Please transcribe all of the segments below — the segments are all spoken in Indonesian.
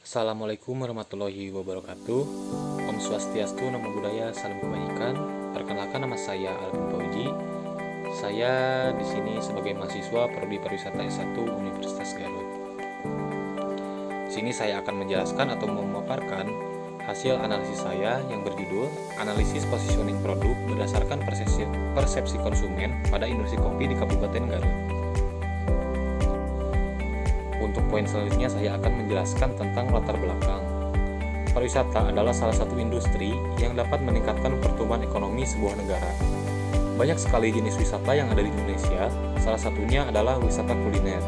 Assalamualaikum warahmatullahi wabarakatuh. Om Swastiastu, Namo Buddhaya, salam kebaikan. Perkenalkan, nama saya Alvin Fauji. Saya di sini sebagai mahasiswa Prodi Pariwisata S1 Universitas Garut. Di sini saya akan menjelaskan atau memaparkan hasil analisis saya yang berjudul Analisis Positioning Produk berdasarkan persepsi konsumen pada industri kopi di Kabupaten Garut. Untuk poin selanjutnya saya akan menjelaskan tentang latar belakang. Pariwisata adalah salah satu industri yang dapat meningkatkan pertumbuhan ekonomi sebuah negara. Banyak sekali jenis wisata yang ada di Indonesia, salah satunya adalah wisata kuliner.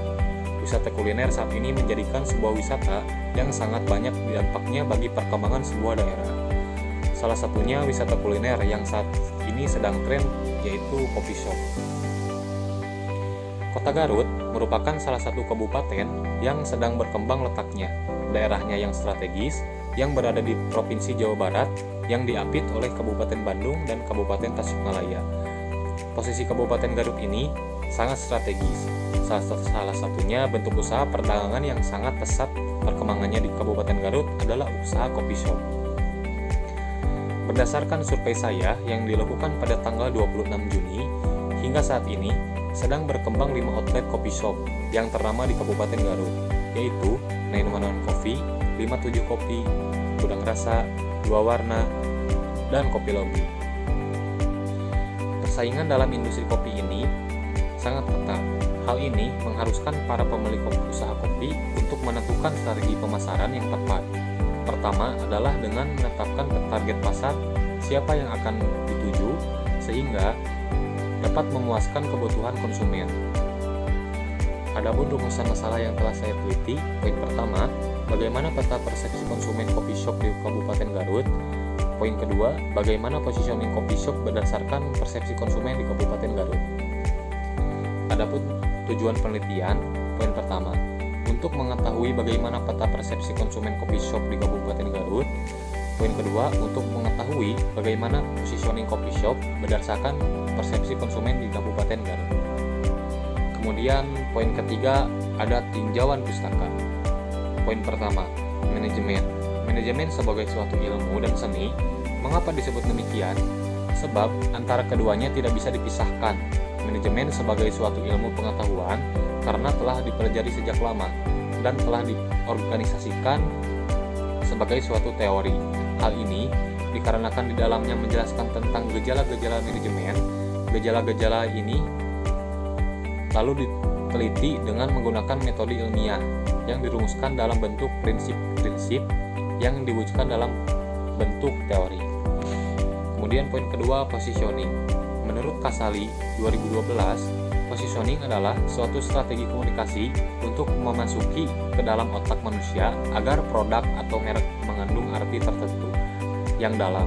Wisata kuliner saat ini menjadikan sebuah wisata yang sangat banyak dampaknya bagi perkembangan sebuah daerah. Salah satunya wisata kuliner yang saat ini sedang tren, yaitu coffee shop. Kota Garut merupakan salah satu kabupaten yang sedang berkembang letaknya. Daerahnya yang strategis, yang berada di Provinsi Jawa Barat, yang diapit oleh Kabupaten Bandung dan Kabupaten Tasikmalaya. Posisi Kabupaten Garut ini sangat strategis. Salah satunya bentuk usaha perdagangan yang sangat pesat perkembangannya di Kabupaten Garut adalah usaha coffee shop. Berdasarkan survei saya yang dilakukan pada tanggal 26 Juni, hingga saat ini sedang berkembang 5 outlet coffee shop yang ternama di Kabupaten Garut, yaitu 911 Coffee, 57 Kopi, Gudang Rasa, Dua Warna, dan Kopi Lobby. Persaingan dalam industri kopi ini sangat ketat. Hal ini mengharuskan para pemilik usaha kopi untuk menentukan strategi pemasaran yang tepat. Pertama adalah dengan menetapkan target pasar, siapa yang akan dituju, sehingga dapat memuaskan kebutuhan konsumen. Adapun rumusan masalah yang telah saya teliti, poin pertama, bagaimana peta persepsi konsumen coffee shop di Kabupaten Garut. Poin kedua, bagaimana positioning coffee shop berdasarkan persepsi konsumen di Kabupaten Garut. Adapun tujuan penelitian, poin pertama, untuk mengetahui bagaimana peta persepsi konsumen coffee shop di Kabupaten Garut. Poin kedua, untuk mengetahui bagaimana positioning coffee shop berdasarkan persepsi konsumen di Kabupaten Garut. Kemudian poin ketiga, ada tinjauan pustaka. Poin pertama, manajemen. Manajemen sebagai suatu ilmu dan seni. Mengapa disebut demikian? Sebab antara keduanya tidak bisa dipisahkan. Manajemen sebagai suatu ilmu pengetahuan karena telah dipelajari sejak lama dan telah diorganisasikan sebagai suatu teori. Hal ini dikarenakan di dalamnya menjelaskan tentang gejala-gejala manajemen. Gejala-gejala ini lalu diteliti dengan menggunakan metode ilmiah yang dirumuskan dalam bentuk prinsip-prinsip yang diwujudkan dalam bentuk teori. Kemudian poin kedua, positioning. Menurut Kasali 2012, positioning adalah suatu strategi komunikasi untuk memasuki ke dalam otak manusia agar produk atau merek mengandung arti tertentu yang dalam.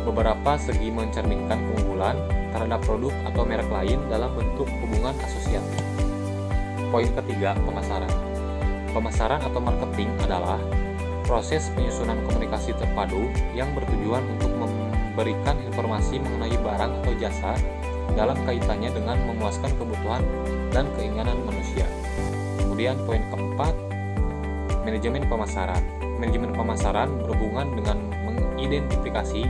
Beberapa segi mencerminkan keunggulan terhadap produk atau merek lain dalam bentuk hubungan asosiatif. Poin ketiga, pemasaran. Pemasaran atau marketing adalah proses penyusunan komunikasi terpadu yang bertujuan untuk memberikan informasi mengenai barang atau jasa dalam kaitannya dengan memuaskan kebutuhan dan keinginan manusia. Kemudian poin keempat, manajemen pemasaran. Manajemen pemasaran berhubungan dengan mengidentifikasi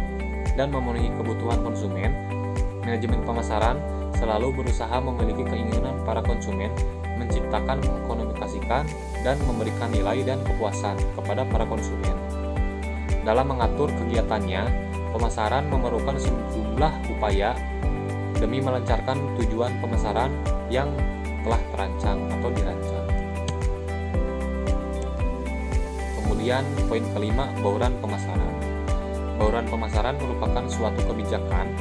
dan memenuhi kebutuhan konsumen. Manajemen pemasaran selalu berusaha memiliki keinginan para konsumen, menciptakan, mengkomunikasikan, dan memberikan nilai dan kepuasan kepada para konsumen. Dalam mengatur kegiatannya, pemasaran memerlukan sejumlah upaya demi melancarkan tujuan pemasaran yang telah terancang atau dirancang. Kemudian poin kelima, bauran pemasaran. Bauran pemasaran merupakan suatu kebijakan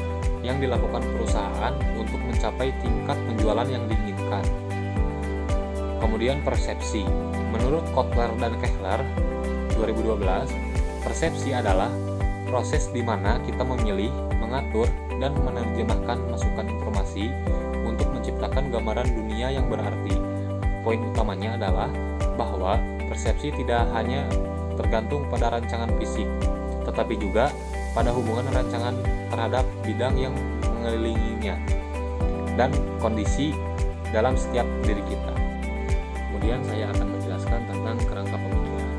yang dilakukan perusahaan untuk mencapai tingkat penjualan yang diinginkan. Kemudian persepsi. Menurut Kotler dan Kehler 2012, persepsi adalah proses di mana kita memilih, mengatur, dan menerjemahkan masukan informasi untuk menciptakan gambaran dunia yang berarti. Poin utamanya adalah bahwa persepsi tidak hanya tergantung pada rancangan fisik, tetapi juga pada hubungan rancangan terhadap bidang yang mengelilinginya dan kondisi dalam setiap diri kita. Kemudian saya akan menjelaskan tentang kerangka pemikiran.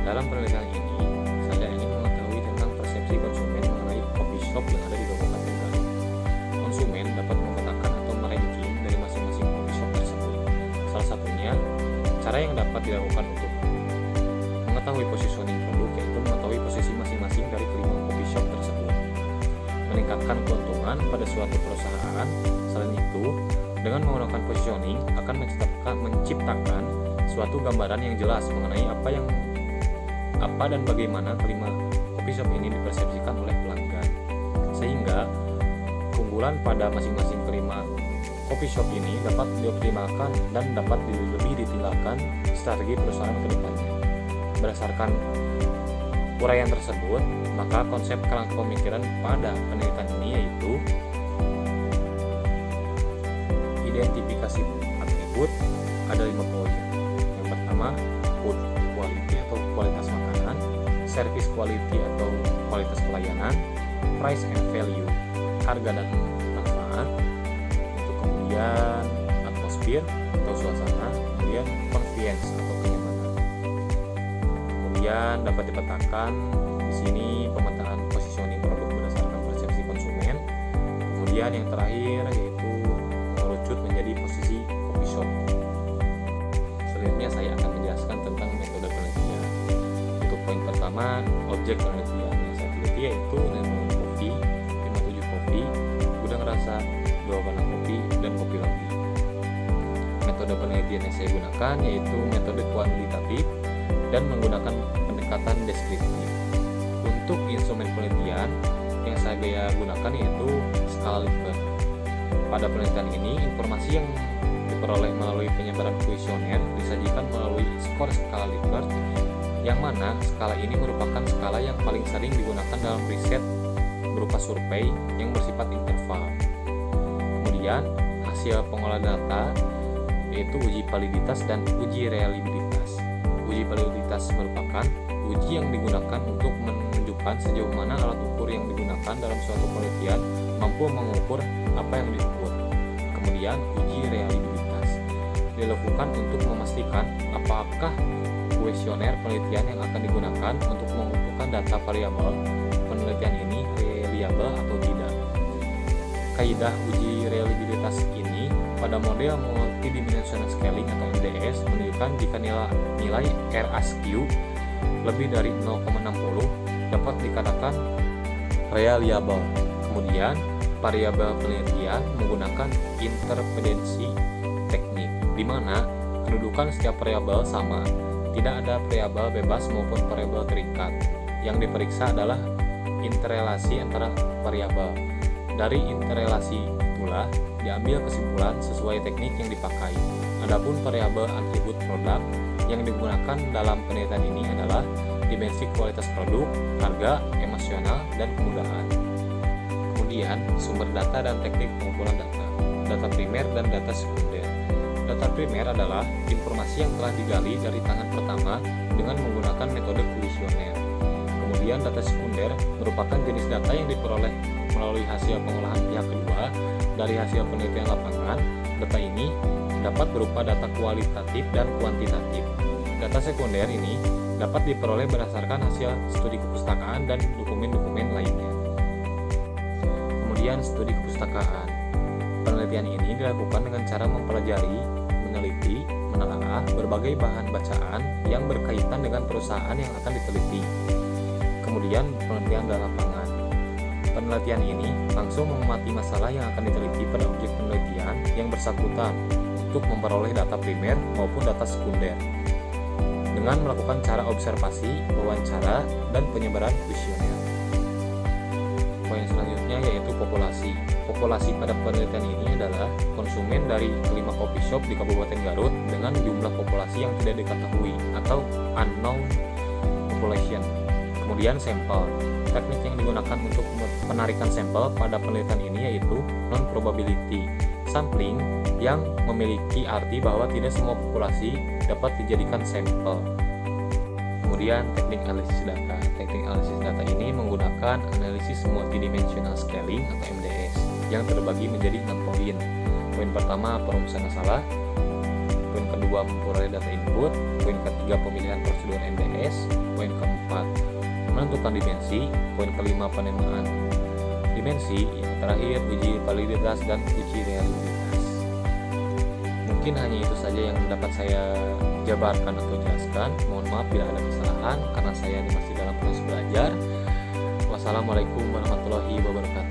Dalam penelitian ini, saya ingin mengetahui tentang persepsi konsumen mengenai coffee shop yang ada di Kabupaten Garut. Konsumen dapat memetakan atau meranking dari masing-masing coffee shop tersebut. Salah satunya, cara yang dapat dilakukan untuk mengetahui positioning produk yaitu mengetahui posisi masing-masing dari kelima coffee shop tersebut. Meningkatkan keuntungan pada suatu perusahaan. Selain itu, dengan menggunakan positioning akan menciptakan suatu gambaran yang jelas mengenai apa dan bagaimana kelima coffee shop ini dipersepsikan oleh pelanggan, sehingga keunggulan pada masing-masing kelima coffee shop ini dapat dioptimalkan dan dapat lebih ditinggalkan strategi perusahaan ke depannya. Berdasarkan uraian tersebut, maka konsep kerangka pemikiran pada penelitian ini yaitu identifikasi atribut ada 5 poin. Yang pertama, food quality atau kualitas makanan, service quality atau kualitas pelayanan, price and value, harga dan manfaat, untuk kemudian atmosfer atau suasana, kemudian convenience atau kenyamanan. Kemudian dapat dipetakan di sini pemetaan positioning produk berdasarkan persepsi konsumen. Kemudian yang terakhir yaitu merucut menjadi posisi coffee shop. Selanjutnya saya akan menjelaskan tentang metode penelitian. Untuk poin pertama, objek penelitian yang saya teliti yaitu 6 kopi, 57 kopi, gudang rasa, 2 warna kopi, dan kopi lagi. Metode penelitian yang saya gunakan yaitu metode kuantitatif dan menggunakan pendekatan deskriptif. Untuk instrumen penelitian yang saya gunakan yaitu skala Likert. Pada penelitian ini, informasi yang diperoleh melalui penyebaran kuesioner disajikan melalui skor skala Likert, yang mana skala ini merupakan skala yang paling sering digunakan dalam riset berupa survei yang bersifat interval. Kemudian, hasil pengolahan data yaitu uji validitas dan uji reliabilitas. Uji validitas merupakan uji yang digunakan untuk menunjukkan sejauh mana alat ukur yang digunakan dalam suatu penelitian mampu mengukur apa yang diukur. Kemudian uji reliabilitas dilakukan untuk memastikan apakah kuesioner penelitian yang akan digunakan untuk mengumpulkan data variabel penelitian ini reliable atau tidak. Kaidah uji reliabilitas ini pada model multidimensional scaling atau MDS menunjukkan jika nilai RASQ lebih dari 0,60 dapat dikatakan reliable. Kemudian variabel penelitian menggunakan interferensi teknik, di mana kedudukan setiap variabel sama, tidak ada variabel bebas maupun variabel terikat. Yang diperiksa adalah interrelasi antara variabel. Dari interrelasi itulah diambil kesimpulan sesuai teknik yang dipakai. Adapun variabel atribut produk yang digunakan dalam penelitian ini adalah dimensi kualitas produk, harga, emosional, dan kemudahan. Kemudian, sumber data dan teknik pengumpulan data. Data primer dan data sekunder. Data primer adalah informasi yang telah digali dari tangan pertama dengan menggunakan metode kuesioner. Kemudian data sekunder merupakan jenis data yang diperoleh melalui hasil pengolahan pihak kedua dari hasil penelitian lapangan. Data ini dapat berupa data kualitatif dan kuantitatif. Data sekunder ini dapat diperoleh berdasarkan hasil studi kepustakaan dan dokumen-dokumen lainnya. Kemudian studi kepustakaan. Penelitian ini dilakukan dengan cara mempelajari, meneliti, menelaah berbagai bahan bacaan yang berkaitan dengan perusahaan yang akan diteliti. Kemudian penelitian dalam lapangan. Penelitian ini langsung mengamati masalah yang akan diteliti pada objek penelitian yang bersangkutan untuk memperoleh data primer maupun data sekunder dengan melakukan cara observasi, wawancara, dan penyebaran kuesioner. Poin selanjutnya yaitu populasi. Populasi pada penelitian ini adalah konsumen dari kelima coffee shop di Kabupaten Garut dengan jumlah populasi yang tidak diketahui atau unknown population. Kemudian sampel. Teknik yang digunakan untuk penarikan sampel pada penelitian ini yaitu non-probability sampling yang memiliki arti bahwa tidak semua populasi dapat dijadikan sampel. Kemudian teknik analisis data. Teknik analisis data ini menggunakan analisis multidimensional scaling atau MDS yang terbagi menjadi 6 poin. Poin pertama, perumusan masalah. Poin kedua, memperoleh data input. Poin ketiga, pemilihan prosedur MDS. Menentukan dimensi. Poin kelima, penerimaan dimensi. Yang terakhir, uji validitas dan uji realitas. Mungkin hanya itu saja yang dapat saya jabarkan atau jelaskan. Mohon maaf bila ada kesalahan karena saya masih dalam proses belajar. Wassalamualaikum warahmatullahi wabarakatuh.